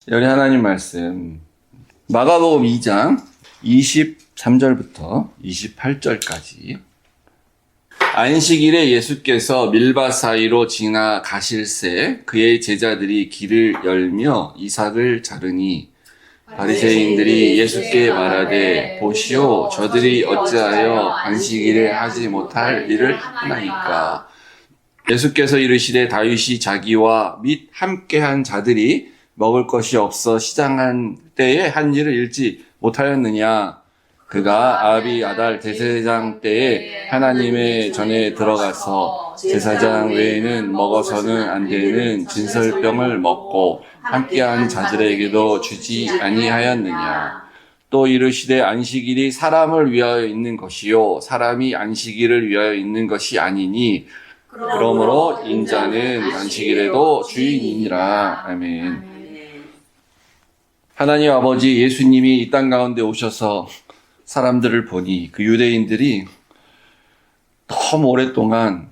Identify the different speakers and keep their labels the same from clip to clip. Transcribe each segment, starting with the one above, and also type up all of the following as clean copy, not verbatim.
Speaker 1: 우리 하나님 말씀 마가복음 2장 23절부터 28절까지. 안식일에 예수께서 밀밭 사이로 지나가실새 그의 제자들이 길을 열며 이삭을 자르니 바리새인들이 예수께 말하되 보시오, 저들이 어찌하여 안식일에 하지 못할 일을 하나이까. 예수께서 이르시되 다윗이 자기와 및 함께한 자들이 먹을 것이 없어 시장한 때에 한 일을 잃지 못하였느냐. 그가 아비 아달 대제사장 때에 하나님의 전에 들어가서 제사장 외에는 먹어서는 안 되는 진설병을 먹고 함께한 자들에게도 주지 아니하였느냐. 또 이르시되 안식일이 사람을 위하여 있는 것이요 사람이 안식일을 위하여 있는 것이 아니니 그러므로 인자는 안식일에도 주인이니라. 아멘. 하나님 아버지, 예수님이 이 땅 가운데 오셔서 사람들을 보니 그 유대인들이 너무 오랫동안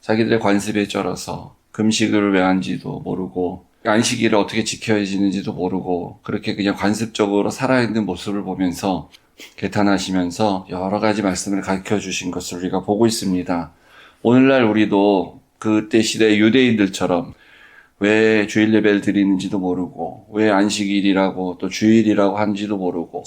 Speaker 1: 자기들의 관습에 쩔어서 금식을 왜 한지도 모르고 안식일을 어떻게 지켜야 지는지도 모르고 그렇게 그냥 관습적으로 살아있는 모습을 보면서 개탄하시면서 여러 가지 말씀을 가르쳐 주신 것을 우리가 보고 있습니다. 오늘날 우리도 그때 시대의 유대인들처럼 왜 주일 예배를 드리는지도 모르고 왜 안식일이라고 또 주일이라고 하는지도 모르고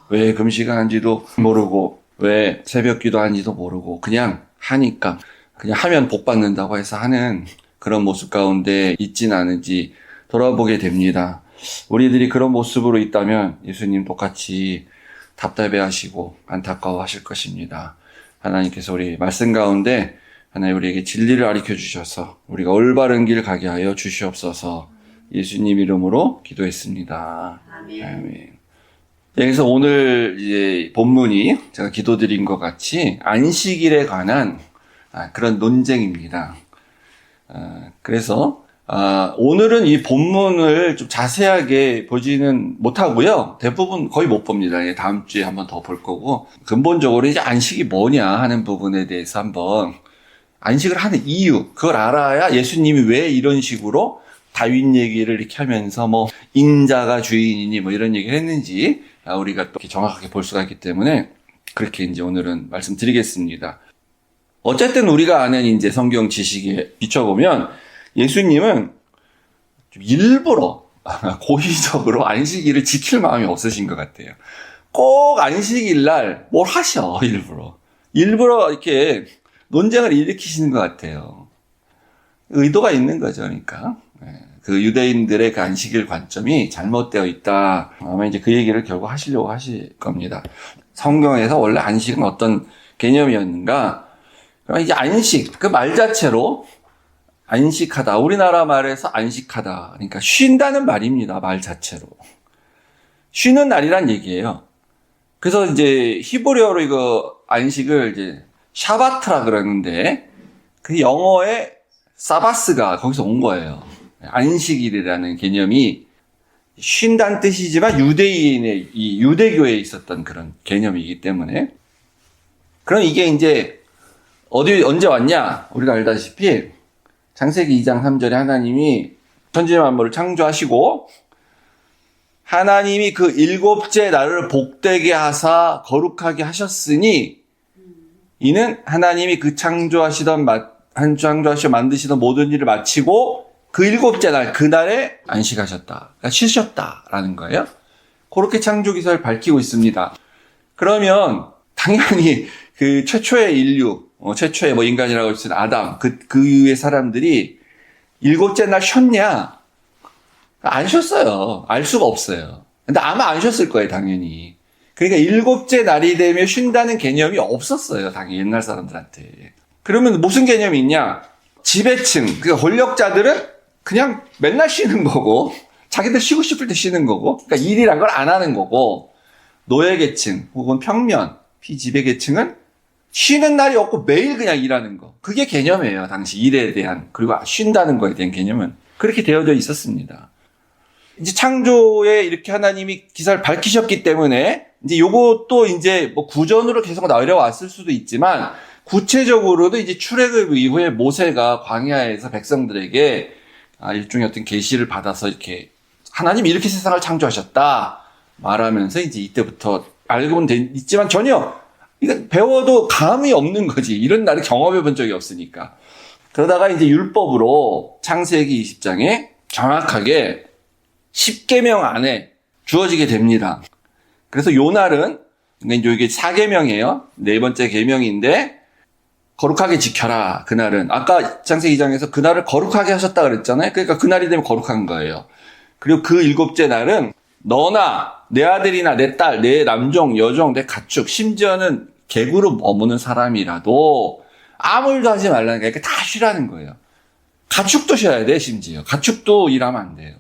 Speaker 1: 왜 금식하는지도 모르고 왜 새벽기도 하는지도 모르고 그냥 하니까 그냥 하면 복 받는다고 해서 하는 그런 모습 가운데 있진 않은지 돌아보게 됩니다. 우리들이 그런 모습으로 있다면 예수님 똑같이 답답해하시고 안타까워하실 것입니다. 하나님께서 우리 말씀 가운데 하나님 우리에게 진리를 가르쳐 주셔서 우리가 올바른 길 가게 하여 주시옵소서. 예수님 이름으로 기도했습니다. 아멘. 여기서 오늘 이제 본문이 제가 기도드린 것 같이 안식일에 관한 그런 논쟁입니다. 그래서 오늘은 이 본문을 좀 자세하게 보지는 못하고요. 대부분 거의 못 봅니다. 다음 주에 한번 더 볼 거고 근본적으로 이제 안식이 뭐냐 하는 부분에 대해서 한번 안식을 하는 이유, 그걸 알아야 예수님이 왜 이런 식으로 다윗 얘기를 이렇게 하면서 인자가 주인이니 이런 얘기를 했는지 우리가 또 이렇게 정확하게 볼 수가 있기 때문에 그렇게 이제 오늘은 말씀드리겠습니다. 어쨌든 우리가 아는 이제 성경 지식에 비춰보면 예수님은 좀 일부러 고의적으로 안식일을 지킬 마음이 없으신 것 같아요. 꼭 안식일 날 뭘 하셔, 일부러 이렇게 논쟁을 일으키시는 것 같아요. 의도가 있는 거죠, 그러니까. 그 유대인들의 그 안식일 관점이 잘못되어 있다. 아마 이제 그 얘기를 결국 하시려고 하실 겁니다. 성경에서 원래 안식은 어떤 개념이었는가? 그럼 이제 안식, 그 말 자체로 안식하다. 우리나라 말에서 안식하다. 그러니까 쉰다는 말입니다, 말 자체로. 쉬는 날이란 얘기예요. 그래서 이제 히브리어로 이거 안식을 이제 샤바트라 그러는데 그 영어의 사바스가 거기서 온 거예요. 안식일이라는 개념이 쉰다는 뜻이지만 유대인의 이 유대교에 있었던 그런 개념이기 때문에 그럼 이게 이제 언제 왔냐? 우리가 알다시피 창세기 2장 3절에 하나님이 천지 만물을 창조하시고 하나님이 그 일곱째 날을 복되게 하사 거룩하게 하셨으니 이는 하나님이 그 창조하시고 만드시던 모든 일을 마치고 그 일곱째 날, 그날에 안식하셨다. 그러니까 쉬셨다라는 거예요. 그렇게 창조기사를 밝히고 있습니다. 그러면 당연히 그 최초의 인류, 최초의 인간이라고 할 수 있는 아담, 그 이후의 사람들이 일곱째 날 쉬었냐? 안 쉬었어요. 알 수가 없어요. 근데 아마 안 쉬었을 거예요, 당연히. 그러니까 일곱째 날이 되면 쉰다는 개념이 없었어요, 당연히 옛날 사람들한테. 그러면 무슨 개념이 있냐? 지배층, 그러니까 권력자들은 그냥 맨날 쉬는 거고, 자기들 쉬고 싶을 때 쉬는 거고, 그러니까 일이란 걸 안 하는 거고, 노예계층 혹은 평면, 피지배계층은 쉬는 날이 없고 매일 그냥 일하는 거. 그게 개념이에요, 당시 일에 대한, 그리고 쉰다는 거에 대한 개념은. 그렇게 되어져 있었습니다. 이제 창조에 이렇게 하나님이 기사를 밝히셨기 때문에 이제 요것도 이제 구전으로 계속 내려왔을 수도 있지만 구체적으로도 이제 출애굽 이후에 모세가 광야에서 백성들에게 일종의 어떤 계시를 받아서 이렇게 하나님이 이렇게 세상을 창조하셨다 말하면서 이제 이때부터 알고는 있지만 전혀 이거 배워도 감이 없는 거지. 이런 날을 경험해 본 적이 없으니까. 그러다가 이제 율법으로 창세기 20장에 정확하게 10계명 안에 주어지게 됩니다. 그래서 요 날은 이게 4계명이에요. 네 번째 계명인데 거룩하게 지켜라. 그날은 아까 창세기 2장에서 그날을 거룩하게 하셨다 그랬잖아요. 그러니까 그날이 되면 거룩한 거예요. 그리고 그 일곱째 날은 너나 내 아들이나 내 딸, 내 남종, 여종, 내 가축, 심지어는 객으로 머무는 사람이라도 아무 일도 하지 말라는 게 다 쉬라는 거예요. 가축도 쉬어야 돼, 심지어. 가축도 일하면 안 돼요.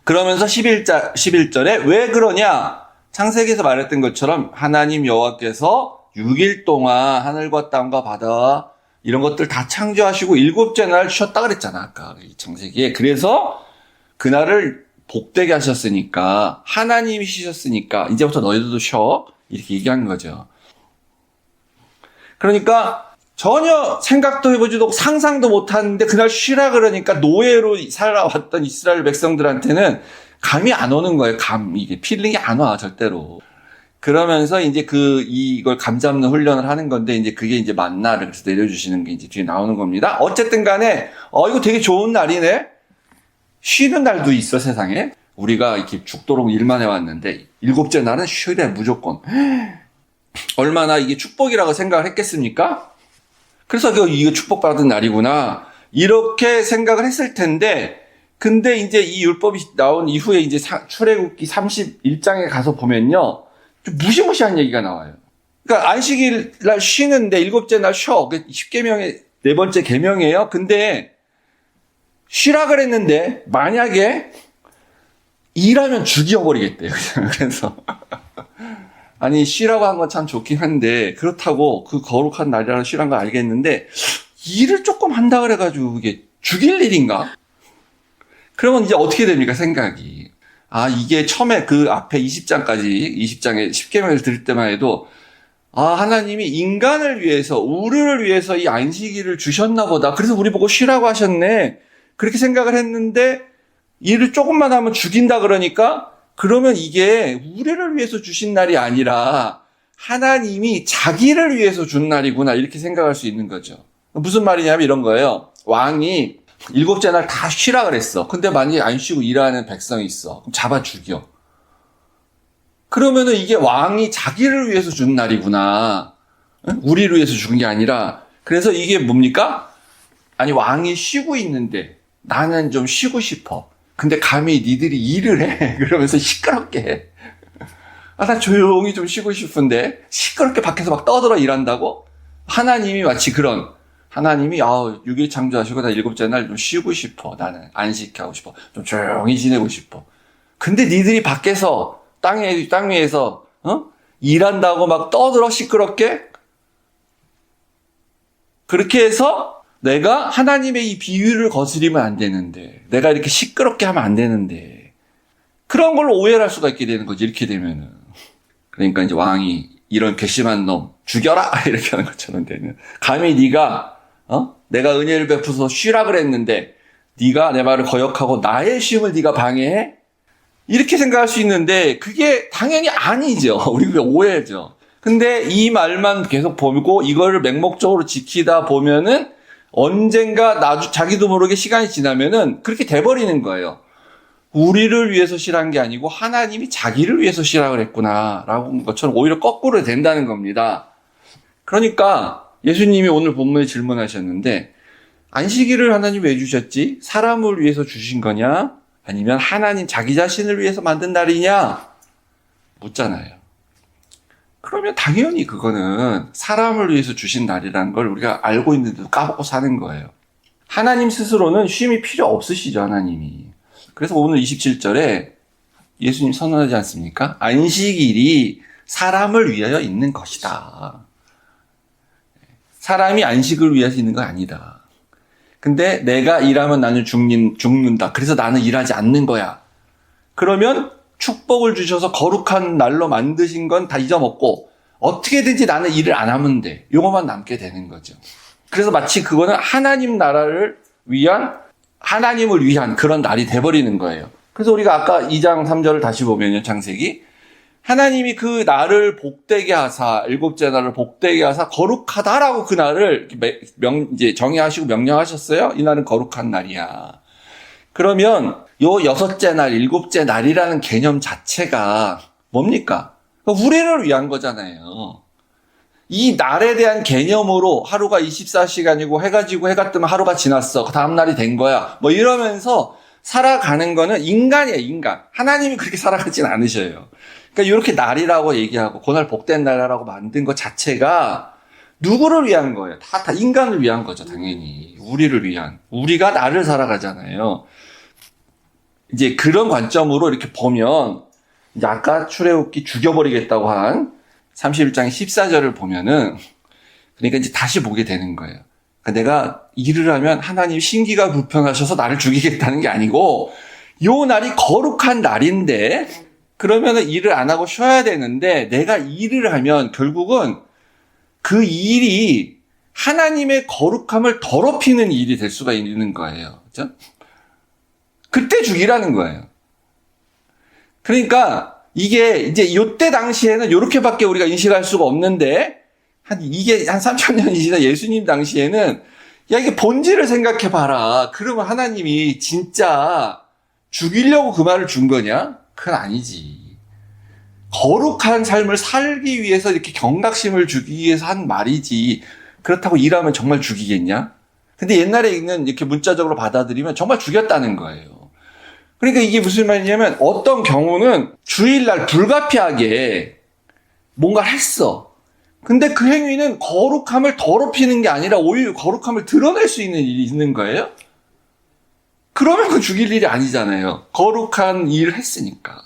Speaker 1: 그러면서 11절에 왜 그러냐? 창세기에서 말했던 것처럼 하나님 여호와께서 6일 동안 하늘과 땅과 바다 이런 것들 다 창조하시고 일곱째 날 쉬었다 그랬잖아, 아까 창세기에. 그래서 그날을 복되게 하셨으니까, 하나님이 쉬셨으니까 이제부터 너희들도 쉬어. 이렇게 얘기한 거죠. 그러니까 전혀 생각도 해보지도 않고 상상도 못하는데 그날 쉬라 그러니까 노예로 살아왔던 이스라엘 백성들한테는 감이 안 오는 거예요. 이게 필링이 안 와, 절대로. 그러면서 이제 이걸 감 잡는 훈련을 하는 건데, 이제 그게 이제 만나를 그래서 내려주시는 게 이제 뒤에 나오는 겁니다. 어쨌든 간에, 이거 되게 좋은 날이네? 쉬는 날도 있어, 세상에. 우리가 이렇게 죽도록 일만 해왔는데, 일곱째 날은 쉬래, 무조건. 얼마나 이게 축복이라고 생각을 했겠습니까? 그래서 이거 축복받은 날이구나. 이렇게 생각을 했을 텐데, 근데 이제 이 율법이 나온 이후에 이제 출애굽기 31장에 가서 보면요. 좀 무시무시한 얘기가 나와요. 그러니까 안식일 날 쉬는데 일곱째 날 쉬어. 10계명의 네 번째 계명이에요. 근데 쉬라 그랬는데 만약에 일하면 죽여버리겠대요. 그래서 아니 쉬라고 한 건 참 좋긴 한데 그렇다고 그 거룩한 날이라는 쉬란 거 알겠는데 일을 조금 한다 그래가지고 그게 죽일 일인가? 그러면 이제 어떻게 됩니까, 생각이. 이게 처음에 그 앞에 20장에 10계명을 들을 때만 해도, 하나님이 인간을 위해서, 우리를 위해서 이 안식일을 주셨나 보다. 그래서 우리 보고 쉬라고 하셨네. 그렇게 생각을 했는데, 일을 조금만 하면 죽인다 그러니까, 그러면 이게 우리를 위해서 주신 날이 아니라, 하나님이 자기를 위해서 준 날이구나. 이렇게 생각할 수 있는 거죠. 무슨 말이냐면 이런 거예요. 왕이 일곱째 날 다 쉬라 그랬어. 근데 만약에 안 쉬고 일하는 백성이 있어. 그럼 잡아 죽여. 그러면은 이게 왕이 자기를 위해서 준 날이구나. 우리를 위해서 준 게 아니라. 그래서 이게 뭡니까? 아니, 왕이 쉬고 있는데 나는 좀 쉬고 싶어. 근데 감히 니들이 일을 해. 그러면서 시끄럽게 해. 나 조용히 좀 쉬고 싶은데 시끄럽게 밖에서 막 떠들어 일한다고? 하나님이 마치 하나님이 6일 창조하시고 나 일곱째 날 좀 쉬고 싶어. 나는 안식하고 싶어. 좀 조용히 지내고 싶어. 근데 니들이 밖에서 땅 위에서 일한다고 막 떠들어 시끄럽게? 그렇게 해서 내가 하나님의 이 비유를 거스리면 안 되는데, 내가 이렇게 시끄럽게 하면 안 되는데, 그런 걸로 오해를 할 수가 있게 되는 거지, 이렇게 되면은. 그러니까 이제 왕이 이런 괘씸한 놈 죽여라 이렇게 하는 것처럼 되는. 감히 네가 내가 은혜를 베풀어서 쉬라 그랬는데 네가 내 말을 거역하고 나의 쉼을 네가 방해해? 이렇게 생각할 수 있는데 그게 당연히 아니죠. 우리 그게 오해죠. 근데 이 말만 계속 보고 이거를 맹목적으로 지키다 보면은 언젠가 자기도 모르게 시간이 지나면은 그렇게 돼버리는 거예요. 우리를 위해서 쉬란 게 아니고 하나님이 자기를 위해서 쉬라 그랬구나 라고 것처럼 오히려 거꾸로 된다는 겁니다. 그러니까 예수님이 오늘 본문에 질문하셨는데 안식일을 하나님 왜 주셨지? 사람을 위해서 주신 거냐? 아니면 하나님 자기 자신을 위해서 만든 날이냐? 묻잖아요. 그러면 당연히 그거는 사람을 위해서 주신 날이라는 걸 우리가 알고 있는데도 까먹고 사는 거예요. 하나님 스스로는 쉼이 필요 없으시죠, 하나님이. 그래서 오늘 27절에 예수님 선언하지 않습니까? 안식일이 사람을 위하여 있는 것이다. 사람이 안식을 위해서 있는 건 아니다. 근데 내가 일하면 나는 죽는다. 그래서 나는 일하지 않는 거야. 그러면 축복을 주셔서 거룩한 날로 만드신 건 다 잊어먹고 어떻게든지 나는 일을 안 하면 돼. 요것만 남게 되는 거죠. 그래서 마치 그거는 하나님을 위한 그런 날이 돼버리는 거예요. 그래서 우리가 아까 2장 3절을 다시 보면요, 창세기. 하나님이 그 날을 복되게 하사, 일곱째 날을 복되게 하사, 거룩하다라고 그 날을 이제 정의하시고 명령하셨어요. 이 날은 거룩한 날이야. 그러면 요 여섯째 날, 일곱째 날이라는 개념 자체가 뭡니까? 우리를 위한 거잖아요. 이 날에 대한 개념으로 하루가 24시간이고 해가 지고 해가 뜨면 하루가 지났어. 그 다음 날이 된 거야. 뭐 이러면서 살아가는 거는 인간이에요, 인간. 하나님이 그렇게 살아가진 않으셔요. 그러니까 이렇게 날이라고 얘기하고 그날 복된 날이라고 만든 것 자체가 누구를 위한 거예요? 다 인간을 위한 거죠, 당연히. 우리를 위한. 우리가 나를 살아가잖아요. 이제 그런 관점으로 이렇게 보면 이제 아까 출애굽기 죽여버리겠다고 한 31장 14절을 보면은 그러니까 이제 다시 보게 되는 거예요. 그러니까 내가 일을 하면 하나님 신기가 불편하셔서 나를 죽이겠다는 게 아니고 요 날이 거룩한 날인데 그러면은 일을 안 하고 쉬어야 되는데 내가 일을 하면 결국은 그 일이 하나님의 거룩함을 더럽히는 일이 될 수가 있는 거예요. 그렇죠? 그때 죽이라는 거예요. 그러니까 이게 이제 요때 당시에는 요렇게밖에 우리가 인식할 수가 없는데 이게 한 3000년이 지난 예수님 당시에는 야 이게 본질을 생각해 봐라. 그러면 하나님이 진짜 죽이려고 그 말을 준 거냐? 그건 아니지. 거룩한 삶을 살기 위해서 이렇게 경각심을 주기 위해서 한 말이지. 그렇다고 일하면 정말 죽이겠냐? 근데 옛날에 있는 이렇게 문자적으로 받아들이면 정말 죽였다는 거예요. 그러니까 이게 무슨 말이냐면 어떤 경우는 주일날 불가피하게 뭔가를 했어. 근데 그 행위는 거룩함을 더럽히는 게 아니라 오히려 거룩함을 드러낼 수 있는 일이 있는 거예요. 그러면 그 죽일 일이 아니잖아요. 거룩한 일을 했으니까.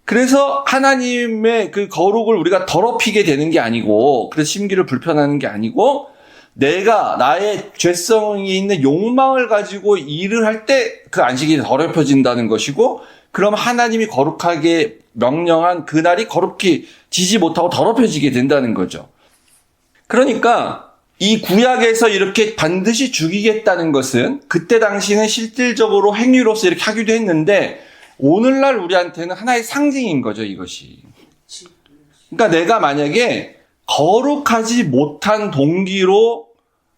Speaker 1: 그래서 하나님의 그 거룩을 우리가 더럽히게 되는 게 아니고 그래서 심기를 불편하는 게 아니고 내가 나의 죄성이 있는 욕망을 가지고 일을 할 때 그 안식일이 더럽혀진다는 것이고 그럼 하나님이 거룩하게 명령한 그날이 거룩히 지지 못하고 더럽혀지게 된다는 거죠. 그러니까 이 구약에서 이렇게 반드시 죽이겠다는 것은 그때 당시는 실질적으로 행위로서 이렇게 하기도 했는데 오늘날 우리한테는 하나의 상징인 거죠, 이것이. 그러니까 내가 만약에 거룩하지 못한 동기로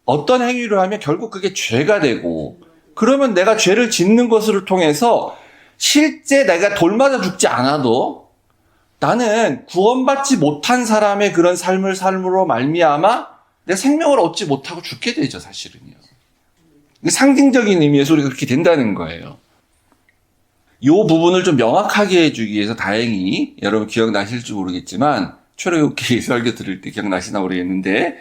Speaker 1: 어떤 행위를 하면 결국 그게 죄가 되고 그러면 내가 죄를 짓는 것을 통해서 실제 내가 돌맞아 죽지 않아도 나는 구원받지 못한 사람의 그런 삶으로 말미암아 내 생명을 얻지 못하고 죽게 되죠, 사실은요. 상징적인 의미에서 우리가 그렇게 된다는 거예요. 이 부분을 좀 명확하게 해주기 위해서 다행히 여러분 기억나실지 모르겠지만 출애굽기 설교 들을 때 기억나시나 모르겠는데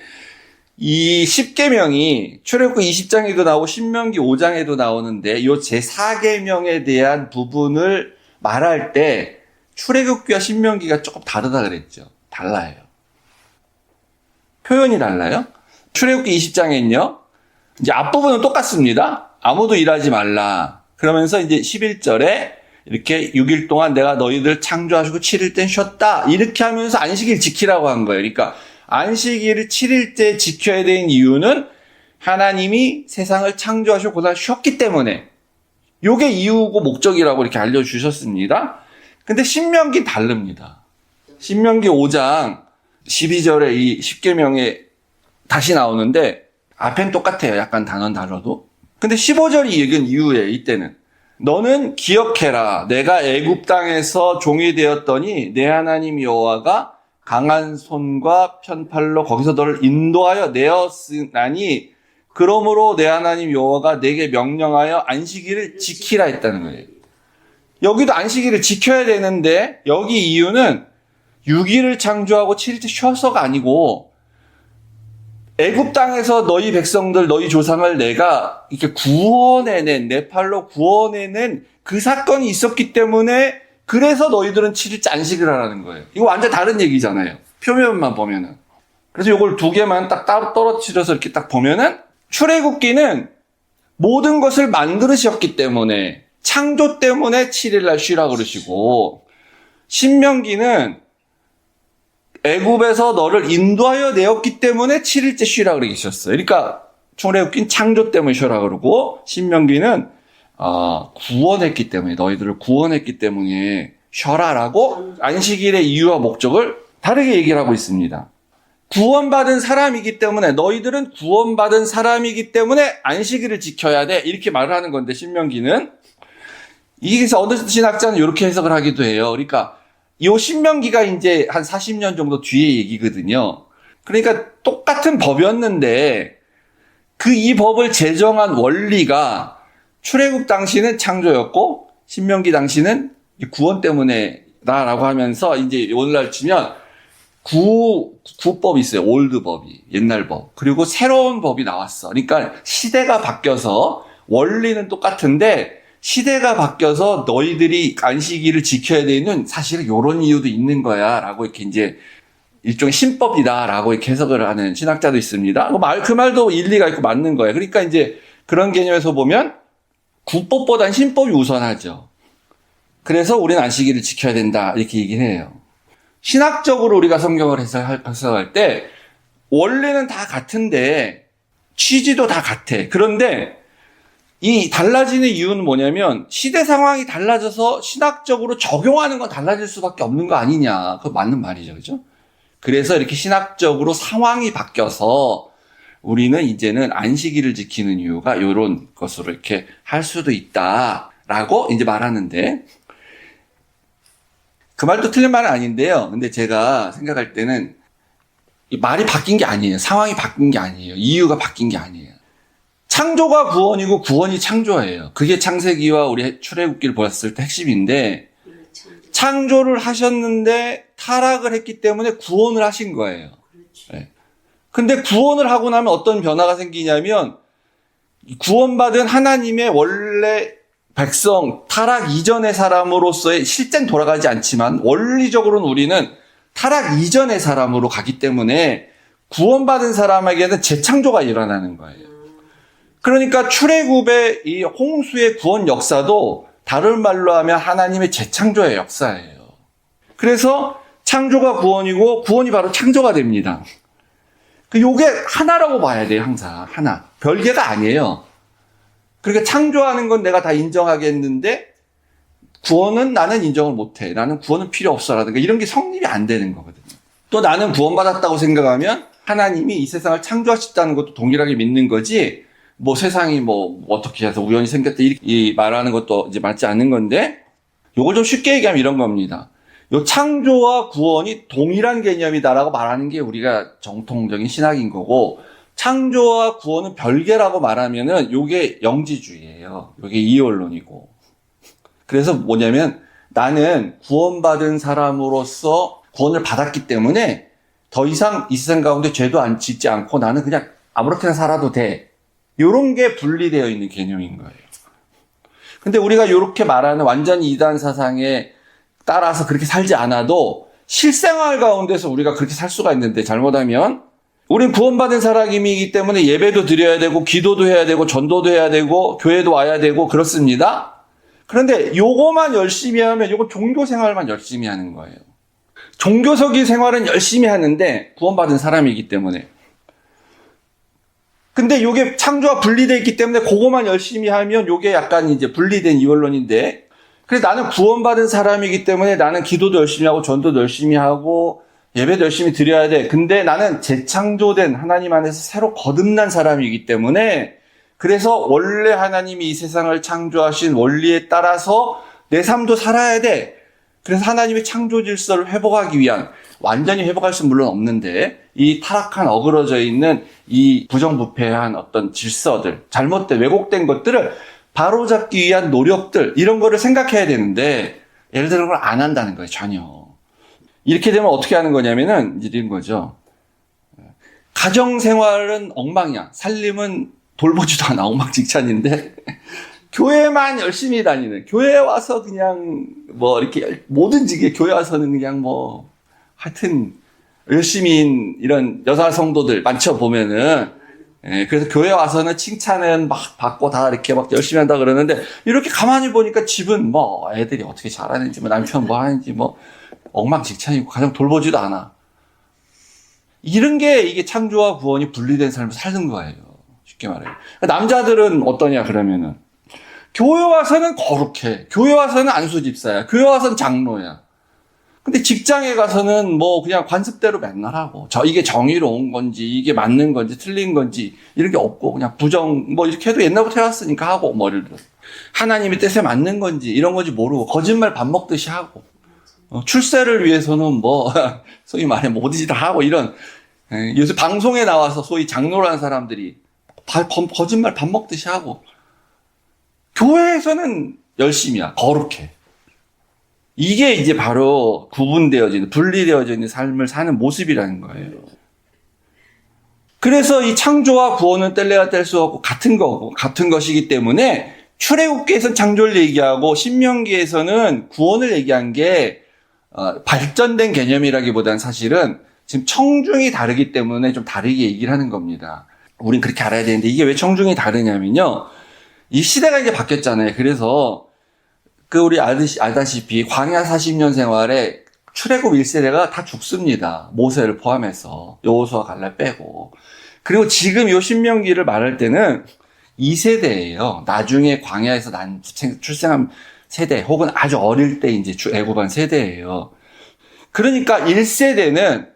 Speaker 1: 이 10계명이 출애굽기 20장에도 나오고 신명기 5장에도 나오는데 이 제4계명에 대한 부분을 말할 때 출애굽기와 신명기가 조금 다르다 그랬죠. 달라요. 표현이 달라요. 출애굽기 20장에는요. 이제 앞부분은 똑같습니다. 아무도 일하지 말라. 그러면서 이제 11절에 이렇게 6일 동안 내가 너희들 창조하시고 7일째 쉬었다. 이렇게 하면서 안식일 지키라고 한 거예요. 그러니까 안식일을 7일째 지켜야 되는 이유는 하나님이 세상을 창조하시고 그날 쉬었기 때문에 요게 이유고 목적이라고 이렇게 알려주셨습니다. 근데 신명기 다릅니다. 신명기 5장 12절에 이 10계명에 다시 나오는데 앞엔 똑같아요. 약간 단어는 다르도. 근데 15절이 읽은 이유에 이때는 너는 기억해라. 내가 애굽 땅에서 종이 되었더니 내 하나님 여호와가 강한 손과 편팔로 거기서 너를 인도하여 내었으나니 그러므로 내 하나님 여호와가 내게 명령하여 안식일을 지키라 했다는 거예요. 여기도 안식일을 지켜야 되는데 여기 이유는 6일을 창조하고 7일째 쉬어서가 아니고 애굽 땅에서 너희 백성들, 너희 조상을 내가 이렇게 구원해낸, 내 팔로 구원해낸 그 사건이 있었기 때문에 그래서 너희들은 7일째 안식을 하라는 거예요. 이거 완전 다른 얘기잖아요. 표면만 보면은. 그래서 이걸 두 개만 딱 따로 떨어뜨려서 이렇게 딱 보면은 출애굽기는 모든 것을 만들으셨기 때문에 창조 때문에 7일날 쉬라 그러시고 신명기는 애굽에서 너를 인도하여 내었기 때문에 7일째 쉬라 그러셨어요. 그러니까 출애굽기는 창조 때문에 쉬라 그러고 신명기는 구원했기 때문에, 너희들을 구원했기 때문에 쉬어라라고 안식일의 이유와 목적을 다르게 얘기를 하고 있습니다. 구원받은 사람이기 때문에, 너희들은 구원받은 사람이기 때문에 안식일을 지켜야 돼, 이렇게 말을 하는 건데, 신명기는. 이게서 어느 신학자는 이렇게 해석을 하기도 해요. 그러니까 이 신명기가 이제 한 40년 정도 뒤의 얘기거든요. 그러니까 똑같은 법이었는데 이 법을 제정한 원리가 출애굽 당시는 창조였고 신명기 당시는 구원 때문에다라고 하면서, 이제 오늘날 치면 구법이 있어요. 올드 법이, 옛날 법. 그리고 새로운 법이 나왔어. 그러니까 시대가 바뀌어서 원리는 똑같은데 시대가 바뀌어서 너희들이 안식일을 지켜야 되는 사실은 이런 이유도 있는 거야 라고 이렇게 이제 일종의 신법이다 라고 이렇게 해석을 하는 신학자도 있습니다. 그 말도 일리가 있고 맞는 거예요. 그러니까 이제 그런 개념에서 보면 구법보단 신법이 우선하죠. 그래서 우리는 안식일을 지켜야 된다 이렇게 얘기를 해요. 신학적으로 우리가 성경을 해석할 때 원리는 다 같은데 취지도 다 같아. 그런데 이 달라지는 이유는 뭐냐면 시대 상황이 달라져서 신학적으로 적용하는 건 달라질 수밖에 없는 거 아니냐. 그거 맞는 말이죠. 그죠? 그래서 이렇게 신학적으로 상황이 바뀌어서 우리는 이제는 안식일을 지키는 이유가 이런 것으로 이렇게 할 수도 있다라고 이제 말하는데, 그 말도 틀린 말은 아닌데요. 근데 제가 생각할 때는 이 말이 바뀐 게 아니에요. 상황이 바뀐 게 아니에요. 이유가 바뀐 게 아니에요. 창조가 구원이고 구원이 창조예요. 그게 창세기와 우리 출애굽기를 보았을 때 핵심인데, 창조를 하셨는데 타락을 했기 때문에 구원을 하신 거예요. 네. 근데 구원을 하고 나면 어떤 변화가 생기냐면, 구원받은 하나님의 원래 백성, 타락 이전의 사람으로서의, 실제는 돌아가지 않지만 원리적으로는 우리는 타락 이전의 사람으로 가기 때문에 구원받은 사람에게는 재창조가 일어나는 거예요. 그러니까 출애굽의 이 홍수의 구원 역사도 다른 말로 하면 하나님의 재창조의 역사예요. 그래서 창조가 구원이고 구원이 바로 창조가 됩니다. 요게 하나라고 봐야 돼요. 항상 하나, 별개가 아니에요. 그러니까 창조하는 건 내가 다 인정하겠는데 구원은 나는 인정을 못해. 나는 구원은 필요 없어라든가 이런 게 성립이 안 되는 거거든요. 또 나는 구원받았다고 생각하면 하나님이 이 세상을 창조하셨다는 것도 동일하게 믿는 거지, 뭐 세상이 뭐 어떻게 해서 우연히 생겼다 이 말하는 것도 이제 맞지 않는 건데, 요걸 좀 쉽게 얘기하면 이런 겁니다. 요 창조와 구원이 동일한 개념이다라고 말하는 게 우리가 정통적인 신학인 거고, 창조와 구원은 별개라고 말하면은 요게 영지주의예요. 요게 이원론이고. 그래서 뭐냐면 나는 구원받은 사람으로서 구원을 받았기 때문에 더 이상 이 세상 가운데 죄도 안 짓지 않고 나는 그냥 아무렇게나 살아도 돼. 요런 게 분리되어 있는 개념인 거예요. 근데 우리가 요렇게 말하는 완전히 이단 사상에 따라서 그렇게 살지 않아도 실생활 가운데서 우리가 그렇게 살 수가 있는데, 잘못하면 우린 구원받은 사람이기 때문에 예배도 드려야 되고 기도도 해야 되고 전도도 해야 되고 교회도 와야 되고 그렇습니다. 그런데 요거만 열심히 하면, 요거 종교 생활만 열심히 하는 거예요. 종교적인 생활은 열심히 하는데 구원받은 사람이기 때문에. 근데 요게 창조와 분리되어 있기 때문에 그거만 열심히 하면 요게 약간 이제 분리된 이원론인데, 그래서 나는 구원받은 사람이기 때문에 나는 기도도 열심히 하고 전도도 열심히 하고 예배도 열심히 드려야 돼. 근데 나는 재창조된 하나님 안에서 새로 거듭난 사람이기 때문에, 그래서 원래 하나님이 이 세상을 창조하신 원리에 따라서 내 삶도 살아야 돼. 그래서 하나님의 창조 질서를 회복하기 위한, 완전히 회복할 수는 물론 없는데, 이 타락한 어그러져 있는 이 부정부패한 어떤 질서들, 잘못된 왜곡된 것들을 바로잡기 위한 노력들, 이런 거를 생각해야 되는데 예를 들어 그걸 안 한다는 거예요. 전혀. 이렇게 되면 어떻게 하는 거냐면은 이제 이런 거죠. 가정생활은 엉망이야. 살림은 돌보지도 않아. 엉망진창인데 교회만 열심히 다니는, 교회에 와서 그냥 뭐 이렇게 뭐든지 교회 와서는 그냥 뭐 하여튼 열심히 이런 여사 성도들 많죠 보면은. 그래서 교회 와서는 칭찬은 막 받고 다 이렇게 막 열심히 한다 그러는데, 이렇게 가만히 보니까 집은 뭐 애들이 어떻게 잘하는지 뭐 남편 뭐 하는지 뭐 엉망진창이고 가정 돌보지도 않아. 이런 게 이게 창조와 구원이 분리된 삶을 사는 거예요. 쉽게 말해요. 남자들은 어떠냐 그러면은 교회 와서는 거룩해. 교회 와서는 안수집사야. 교회 와서는 장로야. 근데 직장에 가서는 뭐 그냥 관습대로 맨날 하고, 이게 정의로운 건지, 이게 맞는 건지, 틀린 건지, 이런 게 없고, 그냥 부정, 뭐 이렇게 해도 옛날부터 해왔으니까 하고, 머리를 들어. 하나님의 뜻에 맞는 건지, 이런 건지 모르고, 거짓말 밥 먹듯이 하고, 출세를 위해서는 뭐, 소위 말해 뭐든지 다 하고, 이런, 요새 방송에 나와서 소위 장로라는 사람들이 거짓말 밥 먹듯이 하고, 교회에서는 열심히야. 거룩해. 이게 이제 바로 구분되어지는, 분리되어져 있는 삶을 사는 모습이라는 거예요. 그래서 이 창조와 구원은 뗄래야 뗄 수 없고 같은 거고, 같은 것이기 때문에 출애굽기에서는 창조를 얘기하고 신명기에서는 구원을 얘기한 게 발전된 개념이라기보다는 사실은 지금 청중이 다르기 때문에 좀 다르게 얘기를 하는 겁니다. 우린 그렇게 알아야 되는데 이게 왜 청중이 다르냐면요. 이 시대가 이제 바뀌었잖아요. 그래서 우리 알다시피 광야 40년 생활에 출애굽 1세대가 다 죽습니다. 모세를 포함해서 여호수아 갈렙 빼고. 그리고 지금 요 신명기를 말할 때는 2세대예요. 나중에 광야에서 출생한 세대 혹은 아주 어릴 때 이제 애굽한 세대예요. 그러니까 1세대는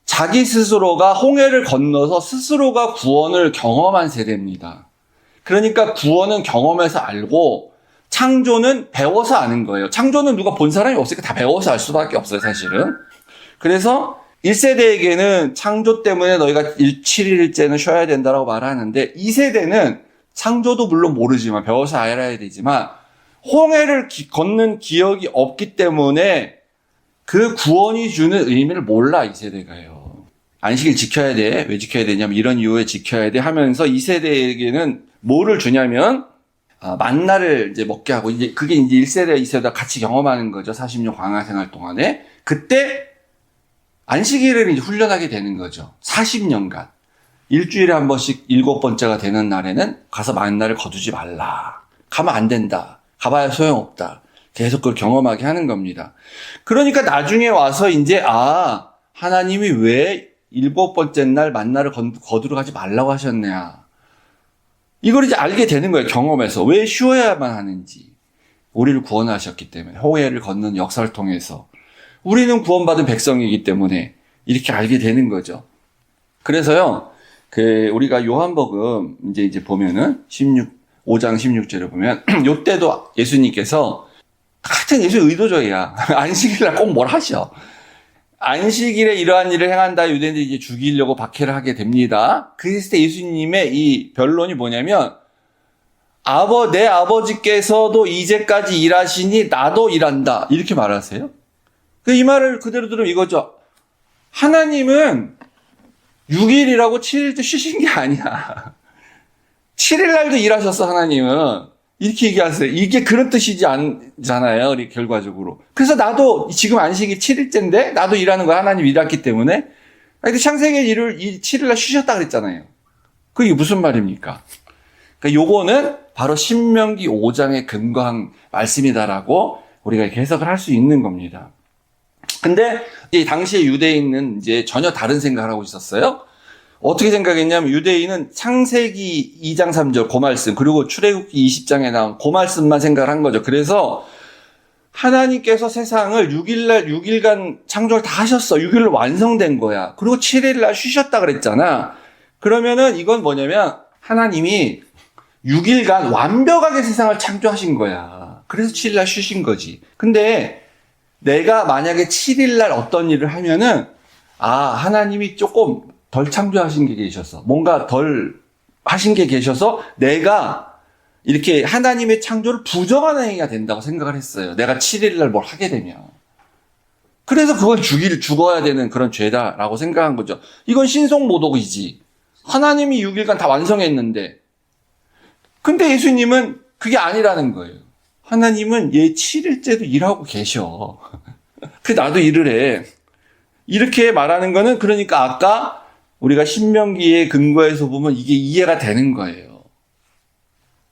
Speaker 1: 자기 스스로가 홍해를 건너서 스스로가 구원을 경험한 세대입니다. 그러니까 구원은 경험해서 알고 창조는 배워서 아는 거예요. 창조는 누가 본 사람이 없으니까 다 배워서 알 수밖에 없어요, 사실은. 그래서 1세대에게는 창조 때문에 너희가 7일째는 쉬어야 된다라고 말하는데 2세대는 창조도 물론 모르지만 배워서 알아야 되지만 홍해를 걷는 기억이 없기 때문에 그 구원이 주는 의미를 몰라, 2세대가요. 안식일 지켜야 돼. 왜 지켜야 되냐면 이런 이유에 지켜야 돼 하면서 2세대에게는 뭐를 주냐면 만나를 이제 먹게 하고, 이제 그게 이제 1세대, 2세대가 같이 경험하는 거죠. 40년 광야 생활 동안에. 그때 안식일을 이제 훈련하게 되는 거죠. 40년간. 일주일에 한 번씩 7번째가 되는 날에는 가서 만나를 거두지 말라. 가면 안 된다. 가봐야 소용없다. 계속 그걸 경험하게 하는 겁니다. 그러니까 나중에 와서 이제, 하나님이 왜 7번째 날 만나를 거두러 가지 말라고 하셨냐. 이걸 이제 알게 되는 거예요. 경험에서. 왜 쉬어야만 하는지. 우리를 구원하셨기 때문에. 홍해를 걷는 역사를 통해서. 우리는 구원받은 백성이기 때문에 이렇게 알게 되는 거죠. 그래서요, 우리가 요한복음 이제 보면은 5장 16절에 보면 요때도 예수님께서 하여튼 예수 의도적이야. 안식일날 꼭 뭘 하셔. 안식일에 이러한 일을 행한다. 유대인들이 이제 죽이려고 박해를 하게 됩니다. 그랬을 때 예수님의 이 변론이 뭐냐면, 내 아버지께서도 이제까지 일하시니 나도 일한다. 이렇게 말하세요. 이 말을 그대로 들으면 이거죠. 하나님은 6일이라고 7일도 쉬신 게 아니야. 7일날도 일하셨어, 하나님은. 이렇게 얘기하세요. 이게 그런 뜻이지 않잖아요, 우리 결과적으로. 그래서 나도 지금 안식이 7일째인데, 나도 일하는 거야, 하나님 일했기 때문에. 근데 창세기 7일날 쉬셨다 그랬잖아요. 그게 무슨 말입니까? 그러니까 요거는 바로 신명기 5장에 근거한 말씀이다라고 우리가 이렇게 해석을 할 수 있는 겁니다. 근데 이 당시에 유대인은 이제 전혀 다른 생각을 하고 있었어요. 어떻게 생각했냐면 유대인은 창세기 2장 3절 그 말씀, 그리고 출애굽기 20장에 나온 그 말씀만 생각을 한 거죠. 그래서 하나님께서 세상을 6일간 창조를 다 하셨어. 6일로 완성된 거야. 그리고 7일날 쉬셨다 그랬잖아. 그러면은 이건 뭐냐면 하나님이 6일간 완벽하게 세상을 창조하신 거야. 그래서 7일날 쉬신 거지. 근데 내가 만약에 7일날 어떤 일을 하면은 하나님이 조금 덜 창조하신 게 계셔서, 뭔가 덜 하신 게 계셔서 내가 이렇게 하나님의 창조를 부정하는 행위가 된다고 생각을 했어요. 내가 7일날 뭘 하게 되면. 그래서 그건 죽어야 되는 그런 죄다라고 생각한 거죠. 이건 신성모독이지. 하나님이 6일간 다 완성했는데. 근데 예수님은 그게 아니라는 거예요. 하나님은 얘 7일째도 일하고 계셔. 나도 일을 해. 이렇게 말하는 거는 그러니까 아까 우리가 신명기의 근거에서 보면 이게 이해가 되는 거예요.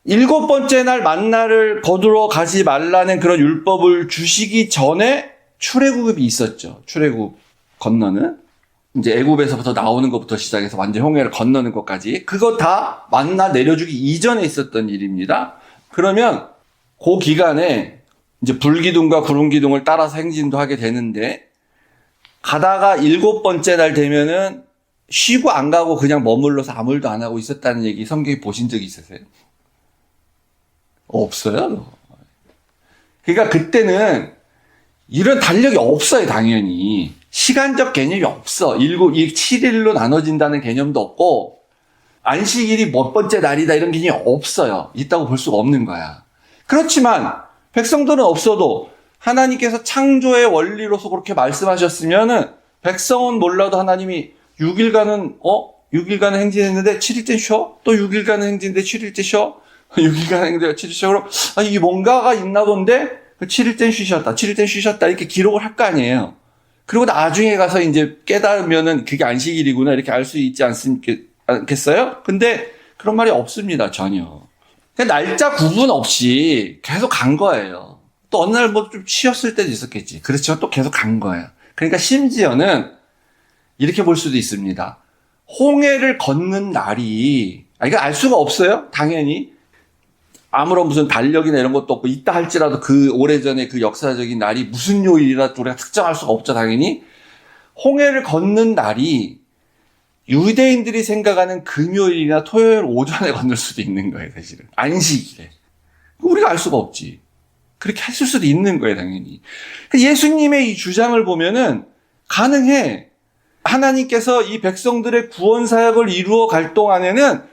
Speaker 1: 7번째 날 만나를 거두러 가지 말라는 그런 율법을 주시기 전에 출애굽이 있었죠. 출애굽 건너는. 이제 애굽에서부터 나오는 것부터 시작해서 완전 홍해를 건너는 것까지. 그거 다 만나 내려주기 이전에 있었던 일입니다. 그러면 그 기간에 이제 불기둥과 구름기둥을 따라서 행진도 하게 되는데, 가다가 7번째 날 되면은 쉬고 안 가고 그냥 머물러서 아무 일도 안 하고 있었다는 얘기 성경에 보신 적 있으세요? 없어요. 그러니까 그때는 이런 달력이 없어요, 당연히. 시간적 개념이 없어. 7일로 나눠진다는 개념도 없고, 안식일이 몇 번째 날이다 이런 개념이 없어요. 있다고 볼 수가 없는 거야. 그렇지만 백성들은 없어도 하나님께서 창조의 원리로서 그렇게 말씀하셨으면은 백성은 몰라도 하나님이 6일간은 행진했는데 7일째 쉬어? 또 6일간은 행진인데 7일째 쉬어? 6일간 행진인데 7일째 쉬어? 그럼 이게 뭔가가 있나 본데 7일째 쉬셨다. 7일째 쉬셨다. 이렇게 기록을 할 거 아니에요. 그리고 나중에 가서 이제 깨달으면은 그게 안식일이구나 이렇게 알 수 있지 않겠어요? 근데 그런 말이 없습니다. 전혀. 날짜 구분 없이 계속 간 거예요. 또 어느 날 뭐 좀 쉬었을 때도 있었겠지. 그렇지만 또 계속 간 거예요. 그러니까 심지어는 이렇게 볼 수도 있습니다. 홍해를 걷는 날이, 이거 알 수가 없어요. 당연히. 아무런 무슨 달력이나 이런 것도 없고, 있다 할지라도 그 오래전에 그 역사적인 날이 무슨 요일이라도 우리가 특정할 수가 없죠, 당연히. 홍해를 걷는 날이 유대인들이 생각하는 금요일이나 토요일 오전에 건널 수도 있는 거예요, 사실은. 안식일에. 우리가 알 수가 없지. 그렇게 했을 수도 있는 거예요, 당연히. 예수님의 이 주장을 보면은 가능해. 하나님께서 이 백성들의 구원 사역을 이루어 갈 동안에는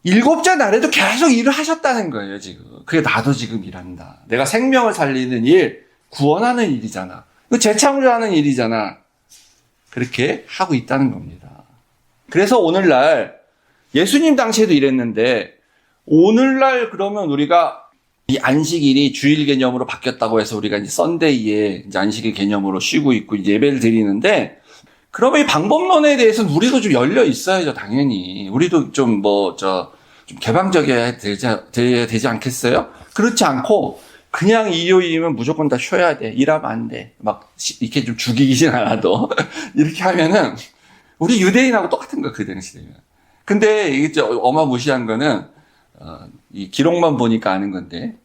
Speaker 1: 7째 날에도 계속 일을 하셨다는 거예요, 지금. 그게 나도 지금 일한다. 내가 생명을 살리는 일, 구원하는 일이잖아. 이거 재창조하는 일이잖아. 그렇게 하고 있다는 겁니다. 그래서 오늘날, 예수님 당시에도 이랬는데, 오늘날 그러면 우리가 이 안식일이 주일 개념으로 바뀌었다고 해서 우리가 이제 썬데이에 이제 안식일 개념으로 쉬고 있고 이제 예배를 드리는데, 그러면 이 방법론에 대해서는 우리도 좀 열려 있어야죠, 당연히. 우리도 좀 좀 개방적이어야 되지 않겠어요? 그렇지 않고, 그냥 일요일이면 무조건 다 쉬어야 돼. 일하면 안 돼. 막, 이렇게 좀 죽이긴 않아도. 이렇게 하면은, 우리 유대인하고 똑같은 거야, 그 당시에는. 근데 이게 어마무시한 거는, 이 기록만 보니까 아는 건데,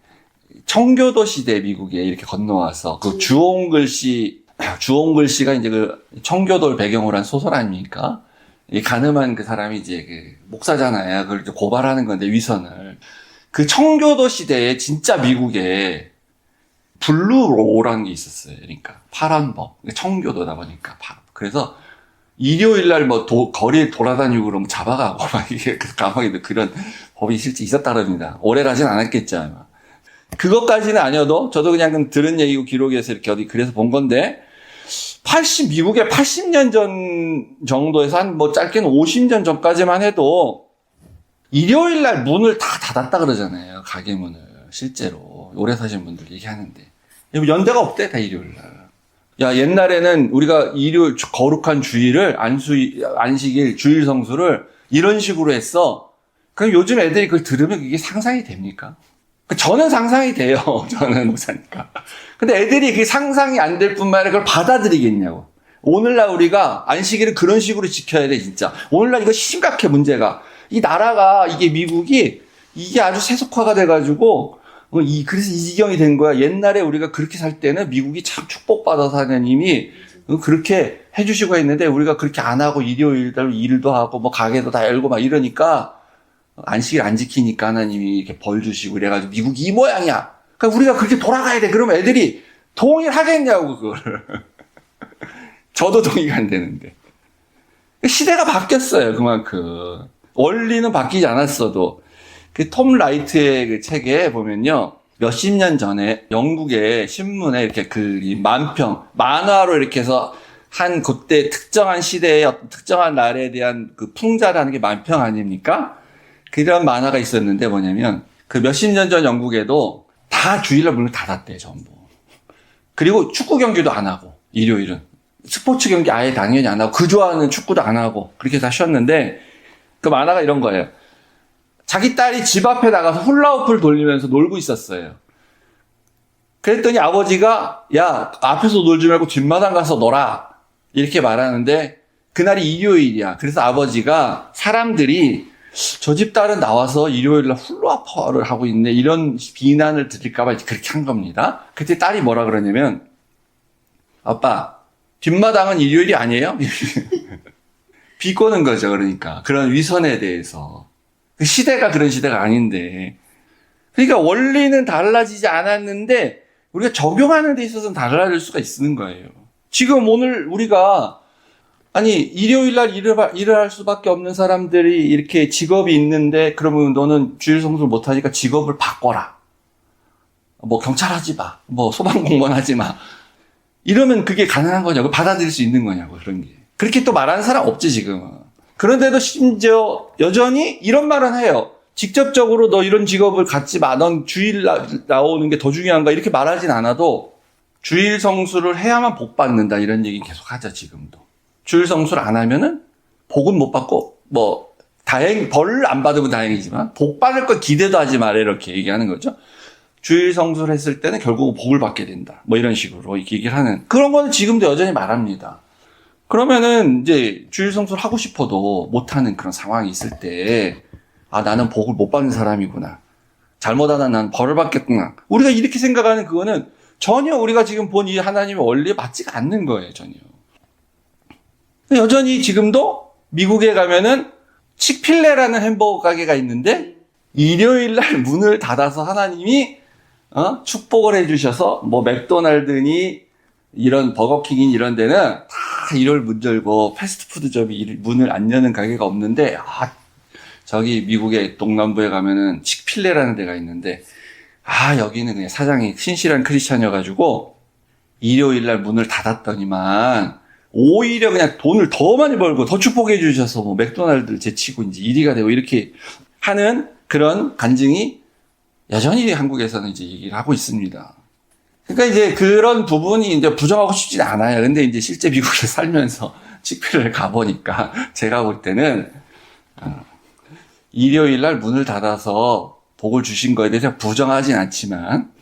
Speaker 1: 청교도 시대 미국에 이렇게 건너와서, 그 주홍글씨가 이제 그 청교도를 배경으로 한 소설 아닙니까? 이 가늠한 그 사람이 이제 그 목사잖아요. 그걸 이제 고발하는 건데, 위선을. 그 청교도 시대에 진짜 미국에 블루로라는 게 있었어요. 그러니까 파란 법. 청교도다 보니까. 그래서 일요일 날 거리에 돌아다니고 그러면 잡아가고 막 이게 감옥에 그런 법이 실제 있었다 그럽니다. 오래 가진 않았겠죠, 아마. 그것까지는 아니어도 저도 그냥 들은 얘기고 기록에서 이렇게 어디 그래서 본 건데, 미국에 80년 전 정도에서 한 짧게는 50년 전까지만 해도 일요일 날 문을 다 닫았다 그러잖아요. 가게 문을. 실제로. 오래 사신 분들 얘기하는데. 연대가 없대, 다 일요일 날. 야, 옛날에는 우리가 일요일, 거룩한 주일을, 안식일, 주일 성수를 이런 식으로 했어. 그럼 요즘 애들이 그걸 들으면 이게 상상이 됩니까? 저는 상상이 돼요. 저는 목사니까. 근데 애들이 그게 상상이 안 될 뿐만 아니라 그걸 받아들이겠냐고. 오늘날 우리가 안식일을 그런 식으로 지켜야 돼, 진짜. 오늘날 이거 심각해, 문제가. 이 나라가, 이게 미국이, 이게 아주 세속화가 돼가지고, 그래서 이 지경이 된 거야. 옛날에 우리가 그렇게 살 때는 미국이 참 축복받아서 하나님이 그렇게 해주시고 했는데, 우리가 그렇게 안 하고 일요일날 일도 하고, 가게도 다 열고 막 이러니까, 안식일 안 지키니까 하나님이 이렇게 벌 주시고 이래가지고 미국이 이 모양이야. 그러니까 우리가 그렇게 돌아가야 돼. 그러면 애들이 동의하겠냐고, 그거를. 저도 동의가 안 되는데. 시대가 바뀌었어요, 그만큼. 원리는 바뀌지 않았어도. 그 톰 라이트의 그 책에 보면요. 몇십 년 전에 영국의 신문에 이렇게 만화로 이렇게 해서 그때 특정한 시대의 어떤 특정한 날에 대한 그 풍자라는 게 만평 아닙니까? 그런 만화가 있었는데 뭐냐면 그 몇십 년 전 영국에도 다 주일날 문을 닫았대요, 전부. 그리고 축구 경기도 안 하고, 일요일은. 스포츠 경기 아예 당연히 안 하고, 그 좋아하는 축구도 안 하고, 그렇게 다 쉬었는데, 그 만화가 이런 거예요. 자기 딸이 집 앞에 나가서 훌라후프를 돌리면서 놀고 있었어요. 그랬더니 아버지가, 야, 앞에서 놀지 말고 뒷마당 가서 놀아. 이렇게 말하는데, 그날이 일요일이야. 그래서 아버지가 사람들이 저 집 딸은 나와서 일요일날 훌라퍼를 하고 있네. 이런 비난을 드릴까봐 그렇게 한 겁니다. 그때 딸이 뭐라 그러냐면, 아빠, 뒷마당은 일요일이 아니에요? 비꼬는 거죠, 그러니까. 그런 위선에 대해서. 그 시대가 그런 시대가 아닌데. 그러니까 원리는 달라지지 않았는데, 우리가 적용하는 데 있어서는 달라질 수가 있는 거예요. 지금 오늘 우리가, 아니, 일요일 날 일을 할 수밖에 없는 사람들이 이렇게 직업이 있는데, 그러면 너는 주일 성수를 못하니까 직업을 바꿔라. 뭐, 경찰 하지 마. 뭐, 소방공무원 하지 마. 이러면 그게 가능한 거냐고, 받아들일 수 있는 거냐고, 그런 게. 그렇게 또 말하는 사람 없지, 지금은. 그런데도 심지어 여전히 이런 말은 해요. 직접적으로 너 이런 직업을 갖지 마. 넌 주일 나오는 게 더 중요한가? 이렇게 말하진 않아도 주일 성수를 해야만 복 받는다. 이런 얘기 계속 하죠, 지금도. 주일 성수를 안 하면은 복은 못 받고, 뭐, 벌 안 받으면 다행이지만, 복 받을 거 기대도 하지 마라. 이렇게 얘기하는 거죠. 주일 성수를 했을 때는 결국 복을 받게 된다. 뭐 이런 식으로 이렇게 얘기를 하는. 그런 거는 지금도 여전히 말합니다. 그러면은 이제 주일 성수를 하고 싶어도 못하는 그런 상황이 있을 때, 아, 나는 복을 못 받는 사람이구나. 잘못하다 난 벌을 받겠구나. 우리가 이렇게 생각하는 그거는 전혀 우리가 지금 본 이 하나님의 원리에 맞지가 않는 거예요, 전혀. 여전히 지금도 미국에 가면은 치필레라는 햄버거 가게가 있는데 일요일 날 문을 닫아서 하나님이 축복을 해주셔서 뭐 맥도날드니 이런 버거킹인 이런 데는 다 일요일 문 열고 패스트푸드점이 문을 안 여는 가게가 없는데 저기 미국의 동남부에 가면은 치필레라는 데가 있는데 여기는 그냥 사장이 신실한 크리스찬이어가지고 일요일 날 문을 닫았더니만 오히려 그냥 돈을 더 많이 벌고 더 축복해 주셔서 뭐 맥도날드를 제치고 이제 1위가 되고 이렇게 하는 그런 간증이 여전히 한국에서는 이제 얘기를 하고 있습니다. 그러니까 이제 그런 부분이 이제 부정하고 싶진 않아요. 근데 이제 실제 미국에 살면서 치필레를 가보니까 제가 볼 때는 일요일 날 문을 닫아서 복을 주신 거에 대해서 부정하진 않지만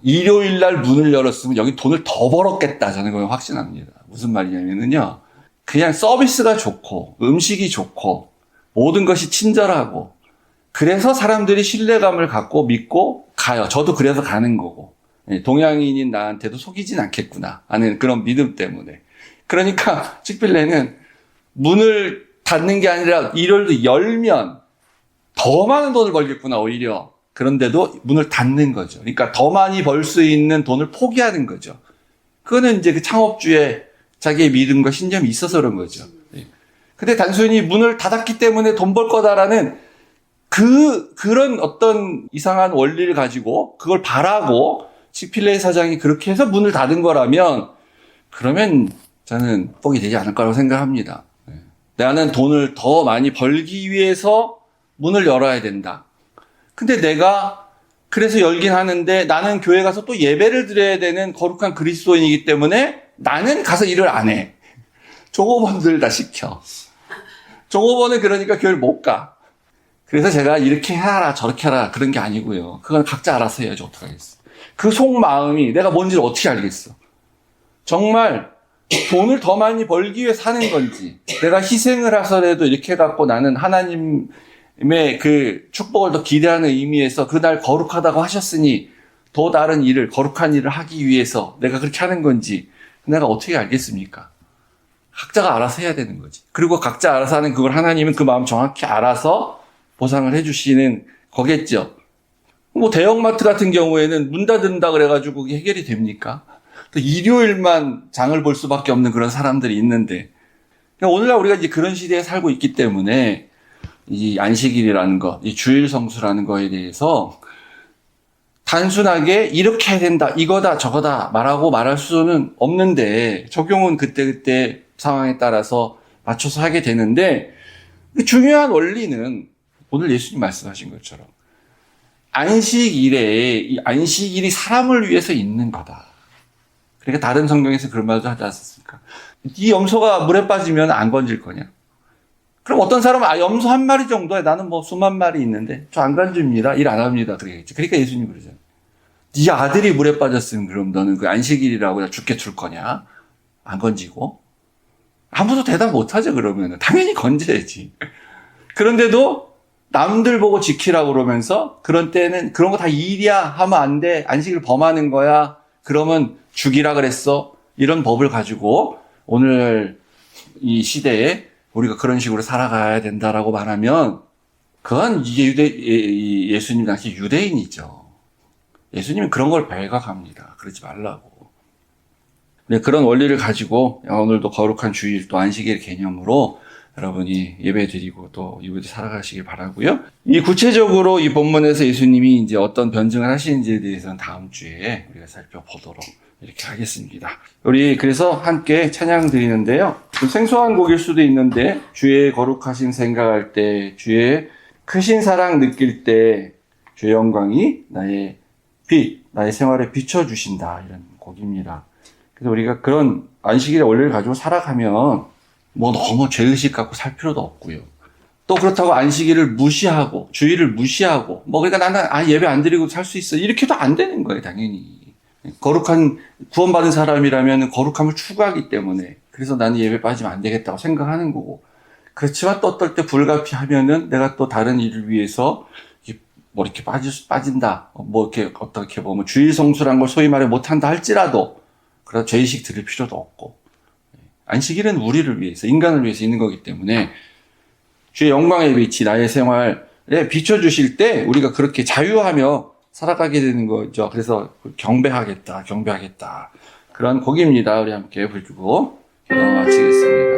Speaker 1: 일요일 날 문을 열었으면 여기 돈을 더 벌었겠다. 저는 그건 확신합니다. 무슨 말이냐면요. 그냥 서비스가 좋고 음식이 좋고 모든 것이 친절하고 그래서 사람들이 신뢰감을 갖고 믿고 가요. 저도 그래서 가는 거고. 동양인인 나한테도 속이진 않겠구나 하는 그런 믿음 때문에. 그러니까 치필레는 문을 닫는 게 아니라 일요일도 열면 더 많은 돈을 벌겠구나 오히려. 그런데도 문을 닫는 거죠. 그러니까 더 많이 벌 수 있는 돈을 포기하는 거죠. 그거는 이제 그 창업주의 자기의 믿음과 신념이 있어서 그런 거죠. 근데 단순히 문을 닫았기 때문에 돈 벌 거다라는 그런 어떤 이상한 원리를 가지고 그걸 바라고 치필레 사장이 그렇게 해서 문을 닫은 거라면 그러면 저는 복이 되지 않을 거라고 생각합니다. 나는 돈을 더 많이 벌기 위해서 문을 열어야 된다. 근데 내가 그래서 열긴 하는데 나는 교회 가서 또 예배를 드려야 되는 거룩한 그리스도인이기 때문에 나는 가서 일을 안 해. 종업원들 다 시켜. 종업원은 그러니까 교회를 못 가. 그래서 제가 이렇게 해라 저렇게 해라 그런 게 아니고요. 그건 각자 알아서 해야지 어떡하겠어. 그 속마음이 내가 뭔지를 어떻게 알겠어. 정말 돈을 더 많이 벌기 위해 사는 건지 내가 희생을 하서라도 이렇게 해갖고 나는 하나님의 그 축복을 더 기대하는 의미에서 그날 거룩하다고 하셨으니 더 다른 일을 거룩한 일을 하기 위해서 내가 그렇게 하는 건지 내가 어떻게 알겠습니까? 각자가 알아서 해야 되는 거지. 그리고 각자 알아서 하는 그걸 하나님은 그 마음 정확히 알아서 보상을 해주시는 거겠죠. 뭐 대형마트 같은 경우에는 문 닫는다 그래가지고 그게 해결이 됩니까? 또 일요일만 장을 볼 수밖에 없는 그런 사람들이 있는데 오늘날 우리가 이제 그런 시대에 살고 있기 때문에 이 안식일이라는 것, 이 주일 성수라는 거에 대해서 단순하게 이렇게 해야 된다, 이거다, 저거다 말할 수는 없는데 적용은 그때그때 상황에 따라서 맞춰서 하게 되는데 중요한 원리는 오늘 예수님 말씀하신 것처럼 이 안식일이 사람을 위해서 있는 거다. 그러니까 다른 성경에서 그런 말도 하지 않았습니까? 이 염소가 물에 빠지면 안 건질 거냐? 그럼 어떤 사람은 염소 한 마리 정도에 나는 뭐 수만 마리 있는데 저 안 건집니다. 일 안 합니다. 그러겠죠. 그러니까 예수님 그러잖아요. 네 아들이 물에 빠졌으면 그럼 너는 그 안식일이라고 죽게 둘 거냐? 안 건지고? 아무도 대답 못 하죠, 그러면. 당연히 건져야지. 그런데도 남들 보고 지키라고 그러면서 그런 때는 그런 거 다 일이야 하면 안 돼. 안식일 범하는 거야. 그러면 죽이라 그랬어. 이런 법을 가지고 오늘 이 시대에 우리가 그런 식으로 살아가야 된다라고 말하면 그건 이게 예수님 당시 유대인이죠. 예수님은 그런 걸 배각합니다. 그러지 말라고. 네, 그런 원리를 가지고 오늘도 거룩한 주일 또 안식일 개념으로 여러분이 예배드리고 또 이곳에 살아가시길 바라고요. 이 구체적으로 이 본문에서 예수님이 이제 어떤 변증을 하시는지에 대해서는 다음 주에 우리가 살펴보도록 이렇게 하겠습니다. 우리 그래서 함께 찬양 드리는데요. 좀 생소한 곡일 수도 있는데 주의 거룩하심 생각할 때, 주의 크신 사랑 느낄 때 주의 영광이 나의 빛, 나의 생활에 비춰주신다. 이런 곡입니다. 그래서 우리가 그런 안식일의 원리를 가지고 살아가면 뭐 너무 죄의식 갖고 살 필요도 없고요. 또 그렇다고 안식일을 무시하고 주일을 무시하고 뭐 그러니까 나는 예배 안 드리고 살 수 있어. 이렇게도 안 되는 거예요, 당연히. 거룩한 구원받은 사람이라면 거룩함을 추구하기 때문에 그래서 나는 예배 빠지면 안 되겠다고 생각하는 거고. 그렇지만 또 어떨 때 불가피하면은 내가 또 다른 일을 위해서 뭐 이렇게 빠진다. 뭐 이렇게 어떻게 보면 주일 성수란 걸 소위 말해 못한다 할지라도 그런 죄의식 들을 필요도 없고. 안식일은 우리를 위해서, 인간을 위해서 있는 거기 때문에 주의 영광의 빛이 나의 생활에 비춰주실 때 우리가 그렇게 자유하며 살아가게 되는 거죠. 그래서 경배하겠다. 그런 곡입니다. 우리 함께 부르고 기도 마치겠습니다.